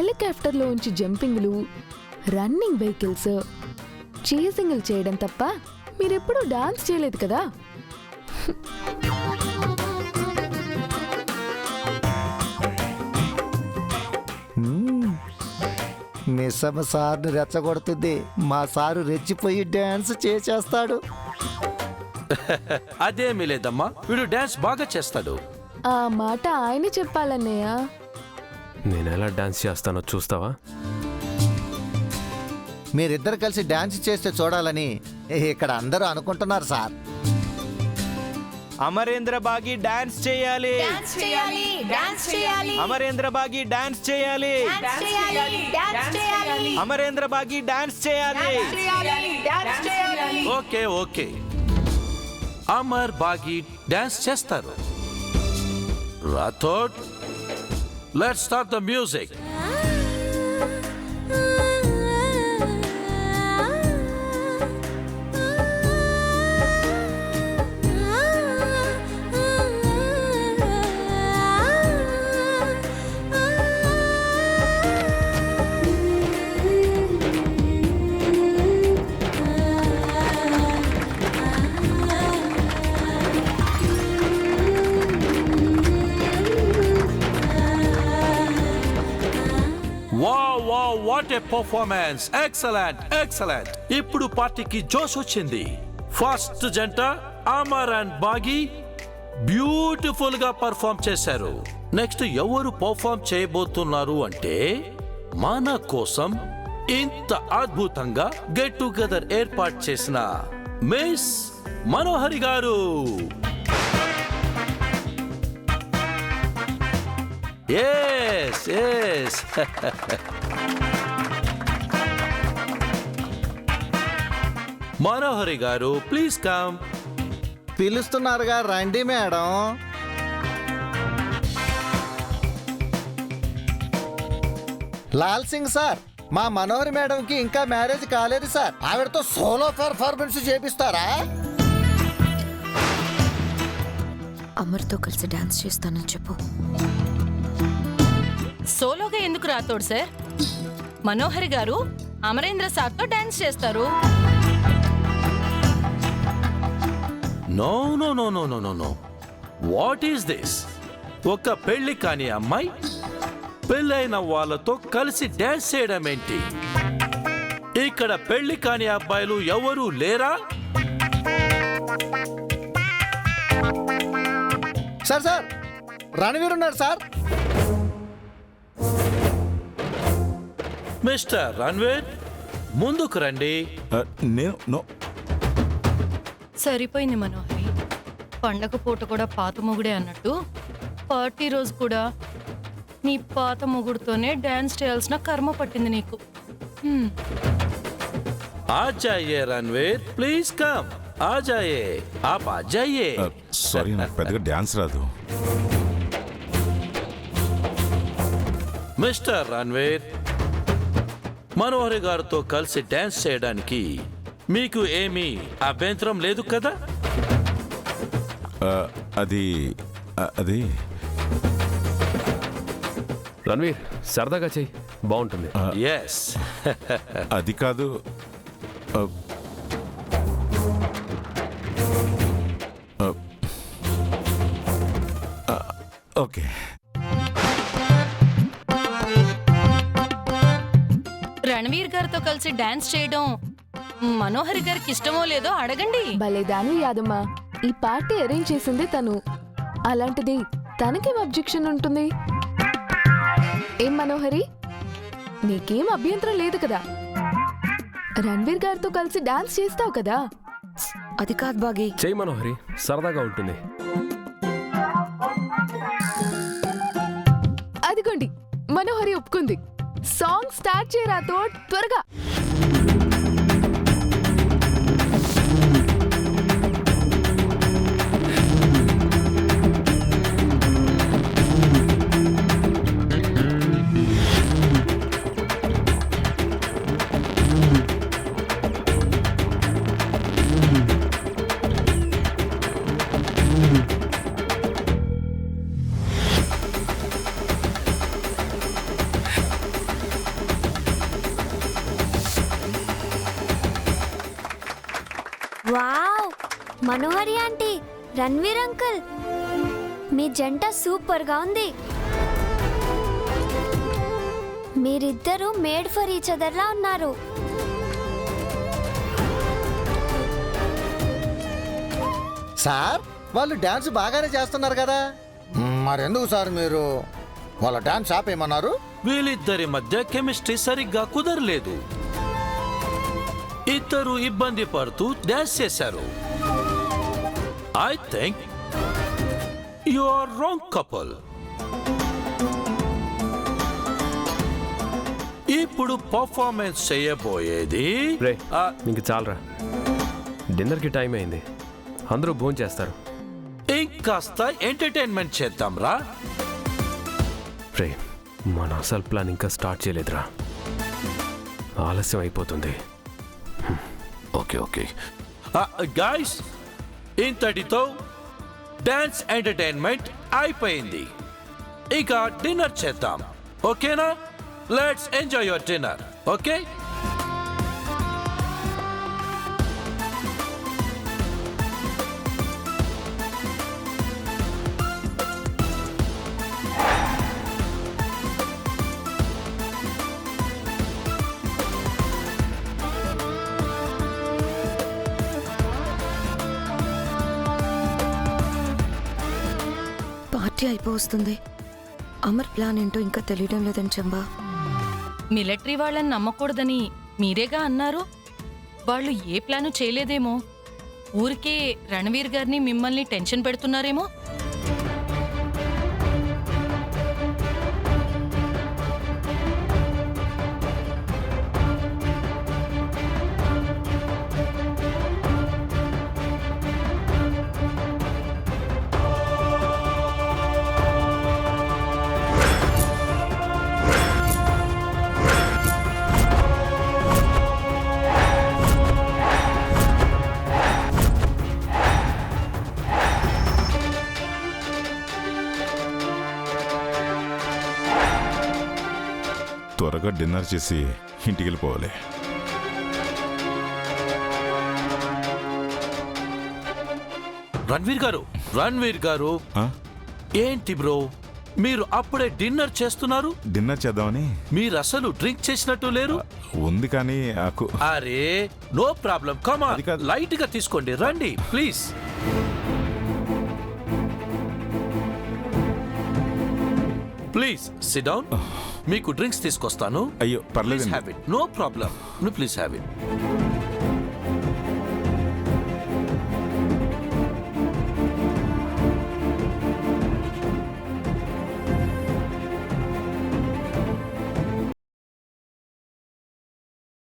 హెలికాప్టర్లోంచి జంపింగ్లు, running vehicles, చేసింగ్లు చేయడం తప్ప మీరెప్పుడూ డాన్స్ చేయలేదు కదా. మిస్సమ్మ సార్ను రెచ్చగొడుతుంది. మా సారు రెచ్చిపోయి డాన్స్ చేసేస్తాడు. అదేమీ లేదమ్మా, వీడు డాన్స్ బాగా చేస్తాడు. ఆ మాట ఆయన చెప్పాలన్నయ్య. నేనెలా డాన్స్ చేస్తానో చూస్తావా? మీరిద్దరు కలిసి డాన్స్ చేస్తే చూడాలని ఇక్కడ అందరూ అనుకుంటున్నారు సార్. అమరేంద్ర బాగి డాన్స్ చేయాలి. అమరేంద్ర బాగి డాన్స్ చేయాలి. అమరేంద్ర బాగి డాన్స్ చేయాలి. ఓకే ఓకే, అమర్ బాగి డాన్స్ చేస్తారు. Rathod, let's start the music. What a performance! Excellent excellent. ఇప్పుడు పార్టీకి జోష్ వచ్చింది. ఫస్ట్ జంట అమర్ అండ్ బాగి బ్యూటిఫుల్ గా పర్ఫార్మ్ చేశారు. నెక్స్ట్ ఎవరు పర్ఫార్మ్ చేయబోతున్నారు అంటే, మన కోసం ఇంత అద్భుతంగా గెట్ టుగెదర్ ఏర్పాటు చేసిన మిస్ మనోహరి గారు. ఎస్ ఎస్ మనోహరి గారు, ప్లీజ్ కమ్. పిలుస్తున్నారుగా, రండి మేడం. లాల్ సింగ్ సార్, మా మనోహరి మేడంకి ఇంకా మ్యారేజ్ కాలేదు సార్. ఆవిడతో సోలో పెర్ఫార్మెన్స్ చేపిస్తారా? అమర్తో కలిసి డాన్స్ చేస్తానని చెప్పు. సోలోగా ఎందుకు రాతోడు సార్? మనోహరి గారు అమరేంద్ర సార్తో డాన్స్ చేస్తారు. No no no no no no no, what is this? ఒక పెళ్లి కాని అమ్మాయి పెళ్ళైన వాళ్ళతో కలిసి డాన్స్ చేయడం ఏంటి? ఇక్కడ పెళ్లి కాని అబ్బాయిలు ఎవరూ లేరా? సార్ సార్, రణవీర్ ఉన్నాడు సార్. మిస్టర్ రణ్వీర్, ముందుకు రండి. నేను సరిపోయింది మనోహరి. పండగ పూట కూడా పాత మొగుడే అన్నట్టు, పార్టీ రోజు కూడా నీ పాత మొగుడుతోనే డాన్స్ చేయాల్సిన కర్మ పట్టింది నీకు. आ जाइए रणवीर, प्लीज कम. आ जाइए, आप आ जाइए. సారీ, నాకు పెద్దగా డాన్స్ రాదు. మిస్టర్ రణ్వీర్, మనోహరి గారితో కలిసి డాన్స్ చేయడానికి మీకు ఏమీ అభ్యంతరం లేదు కదా? అది అది రణ్వీర్, సరదాగా చెయ్యి, బాగుంటుంది. ఎస్. అది కాదు. ఓకే. రణవీర్ గారితో కలిసి డాన్స్ చేయడం మనోహరి గారికి ఇష్టమో లేదో అడగండి. భలేదాని యాదమ్మా, ఈ పార్టీ అరేంజ్ చేసింది తను. అలాంటిది తనకేం అబ్జెక్షన్ ఉంటుంది? ఏం మనోహరి, నీకేం అభ్యంతరం లేదు కదా? రణ్వీర్ గారితో కలిసి డాన్స్ చేస్తావు కదా? అది కాదు బాగి. చెయ్యి మనోహరి, సరదాగా ఉంటుంది. అదిగోండి, మనోహరి ఒప్పుకుంది. సాంగ్ స్టార్ట్ చేయరా తోడ్, త్వరగా. వావ్, మనోహరి ఆంటీ, రణ్వీర్ అంకుల్, మీ జంట సూపర్ గా ఉంది. మీరిద్దరూ మేడ్ ఫర్ ఈచ్ అదర్ లా ఉన్నారు. సార్ వాళ్ళు డాన్స్ బాగానే చేస్తున్నారు కదా, మరెందుకు సార్ మీరు వాళ్ళ డాన్స్ ఆపేయమన్నారు? వీళ్ళిద్దరి మధ్య కెమిస్ట్రీ సరిగ్గా కుదరలేదు. ఇద్దరు ఇబ్బంది పడుతూ డాన్స్ చేశారు. I think you are wrong couple. ఇప్పుడు పర్ఫార్మెన్స్ చేయబోయేది రే ఇంక చాలరా, డిన్నర్కి టైం అయింది, అందరూ భోజనం చేస్తారు. ఇంకాస్త ఎంటర్టైన్మెంట్ చేద్దాంరా. రే మన అసలు ప్లాన్ ఇంకా స్టార్ట్ చేయలేదురా, ఆలస్యం అయిపోతుంది. ఓకే ఓకే గాయ్స్, ఇంతటితో డాన్స్ ఎంటర్టైన్మెంట్ అయిపోయింది. ఇక డిన్నర్ చేద్దాం, ఓకేనా? Let's enjoy your dinner, okay? Party అయిపోవస్తుంది. అమర్ ప్లాన్ ఏంటో ఇంకా తెలియడం లేదని చంబా. మిలిటరీ వాళ్ళని నమ్మకూడదని మీరేగా అన్నారు. వాళ్ళు ఏ ప్లాను చేయలేదేమో, ఊరికే రణవీర్ గారిని మిమ్మల్ని టెన్షన్ పెడుతున్నారేమో. త్వరగా డిన్నర్ చేసి ఇంటికి వెళ్ళిపోవాలి. రణ్వీర్ గారు ఆ? ఏంటి బ్రో, మీరు అప్పుడే డిన్నర్ చేస్తున్నారు? డిన్నర్ చేద్దామని మీరు అసలు డ్రింక్ చేసినట్టు లేరు. ఉంది కానీ నాకు అరే నో ప్రాబ్లం, కమా అది కాదు. లైట్ గా తీసుకోండి, రండి ప్లీజ్. Please sit down. మీకు డ్రింక్స్ తీసుకొస్తాను. అయ్యో ప్లీజ్ పర్లేదు. Have it, no problem. Please have it.